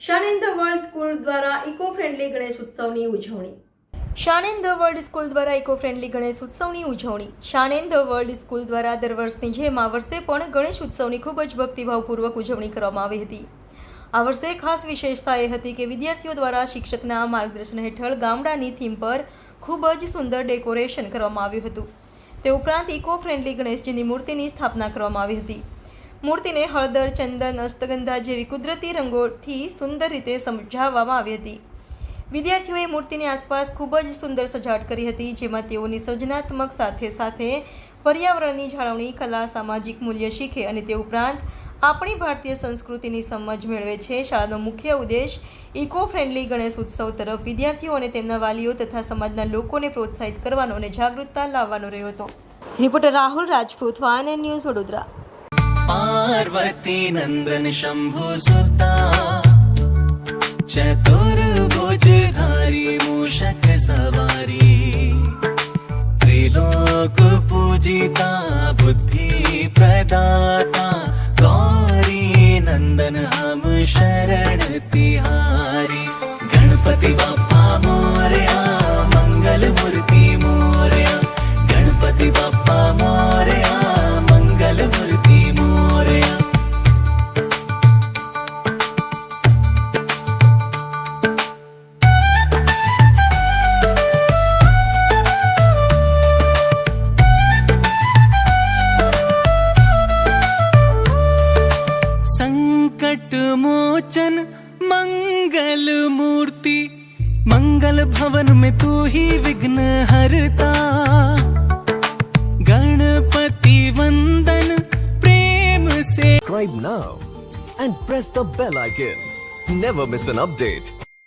શાન in the world school દ્વારા eco friendly Ganesh ઉત્સવની ઉજવણી. શાન ઇન ધ વર્લ્ડ સ્કૂલ દ્વારા ઇકો ફ્રેન્ડલી ગણેશ ઉત્સવની ઉજવણી. શાન ઇન ધ વર્લ્ડ સ્કૂલ દ્વારા દર વર્ષની જેમ આ વર્ષે પણ ગણેશ ઉત્સવની ખૂબ જ ભક્તિભાવપૂર્વક ઉજવણી કરવામાં આવી હતી. આ વર્ષે ખાસ વિશેષતા એ હતી કે વિદ્યાર્થીઓ દ્વારા શિક્ષકના માર્ગદર્શન હેઠળ ગામડાની થીમ પર ખૂબ જ સુંદર ડેકોરેશન કરવામાં આવ્યું હતું. તે ઉપરાંત ઇકો ફ્રેન્ડલી ગણેશજીની મૂર્તિની સ્થાપના કરવામાં આવી હતી. મૂર્તિને હળદર, ચંદન, અસ્તગંધા જેવી કુદરતી રંગોથી સુંદર રીતે સજાવવામાં આવી હતી. વિદ્યાર્થીઓએ મૂર્તિની આસપાસ ખૂબ જ સુંદર સજાવટ કરી હતી, જેમાં તેઓની સર્જનાત્મક સાથે સાથે પર્યાવરણની જાળવણી, કલા, સામાજિક મૂલ્ય શીખે અને તે ઉપરાંત આપણી ભારતીય સંસ્કૃતિની સમજ મેળવે છે. શાળાનો મુખ્ય ઉદ્દેશ ઇકો ફ્રેન્ડલી ગણેશ ઉત્સવ તરફ વિદ્યાર્થીઓ અને તેમના વાલીઓ તથા સમાજના લોકોને પ્રોત્સાહિત કરવાનો અને જાગૃતતા લાવવાનો રહ્યો હતો. રિપોર્ટર રાહુલ રાજપૂત, વાન ન્યૂઝ, વડોદરા. पार्वती नंदन शंभु सुता चतुर्भुजधारी मूषक सवारी त्रिलोक पूजिता बुद्धि प्रदाता गौरी नंदन हम शरण तिहारी गणपति बाप्पा मोरया मंगल मूर्ति मोरया गणपति बाप्पा मोरया मंगल मूर्ति मोरया. संकट मोचन मंगल मूर्ति मंगल भवन में तू ही विघ्न हरता गणपति वंदन प्रेम से. Subscribe now and press the bell icon. Never miss an update.